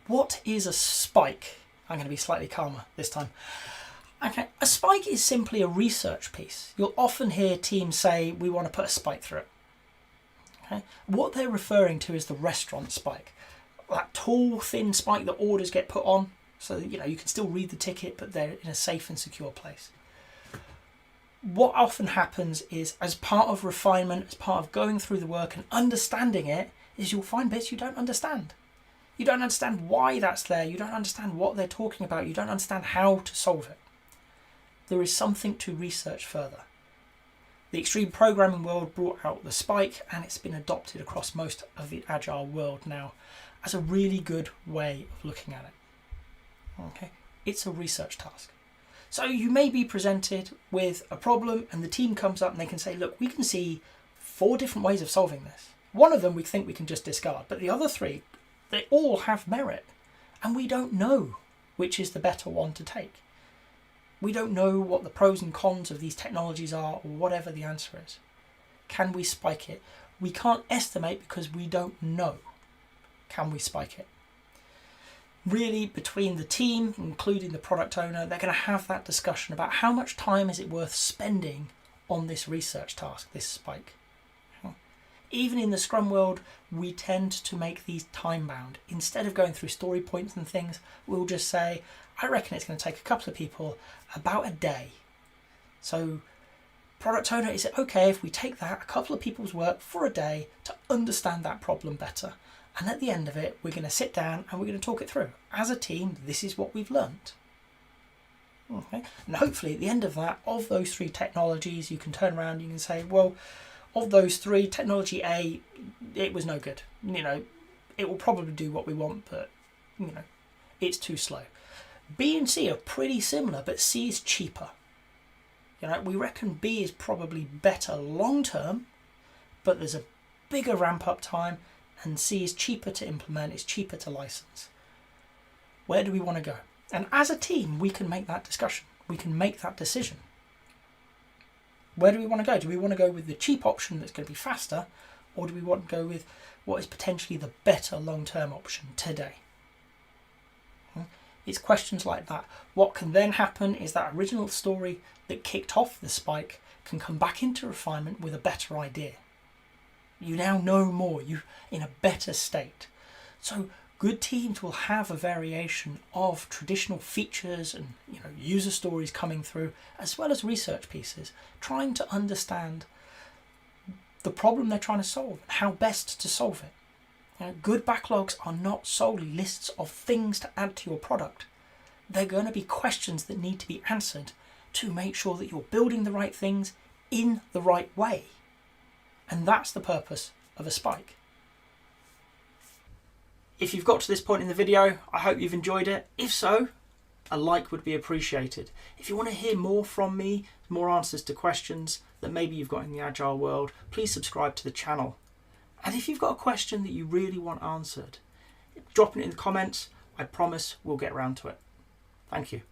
what is a spike? I'm going to be slightly calmer this time. Okay, a spike is simply a research piece. You'll often hear teams say, we want to put a spike through it. Okay? What they're referring to is the restaurant spike. That tall, thin spike that orders get put on, so that, you can still read the ticket, but they're in a safe and secure place. What often happens is, as part of refinement, as part of going through the work and understanding it, is you'll find bits you don't understand. You don't understand why that's there. You don't understand what they're talking about. You don't understand how to solve it. There is something to research further. The extreme programming world brought out the spike, and it's been adopted across most of the agile world now as a really good way of looking at it. Okay, it's a research task. So you may be presented with a problem and the team comes up and they can say, look, we can see 4 different ways of solving this. One of them we think we can just discard, but the other 3, they all have merit, and we don't know which is the better one to take. We don't know what the pros and cons of these technologies are, or whatever the answer is. Can we spike it? We can't estimate because we don't know. Can we spike it? Really, between the team, including the product owner, they're going to have that discussion about how much time is it worth spending on this research task, this spike. Even in the Scrum world, we tend to make these time-bound. Instead of going through story points and things, we'll just say, I reckon it's going to take a couple of people about a day. So, product owner, is it okay if we take that, a couple of people's work for a day to understand that problem better? And at the end of it, we're going to sit down and we're going to talk it through. As a team, this is what we've learnt. Okay? And hopefully at the end of that, of those 3 technologies, you can turn around and you can say, well, of those 3, technology A, it was no good. It will probably do what we want, but, it's too slow. B and C are pretty similar, but C is cheaper. We reckon B is probably better long term, but there's a bigger ramp up time, and C is cheaper to implement, it's cheaper to license. Where do we want to go? And as a team, we can make that discussion. We can make that decision. Where do we want to go? Do we want to go with the cheap option that's going to be faster, or do we want to go with what is potentially the better long-term option today? It's questions like that. What can then happen is that original story that kicked off the spike can come back into refinement with a better idea. You now know more, you're in a better state. So good teams will have a variation of traditional features and user stories coming through, as well as research pieces, trying to understand the problem they're trying to solve and how best to solve it. Good backlogs are not solely lists of things to add to your product. They're going to be questions that need to be answered to make sure that you're building the right things in the right way. And that's the purpose of a spike. If you've got to this point in the video, I hope you've enjoyed it. If so, a like would be appreciated. If you want to hear more from me, more answers to questions that maybe you've got in the Agile world, please subscribe to the channel. And if you've got a question that you really want answered, drop it in the comments. I promise we'll get around to it. Thank you.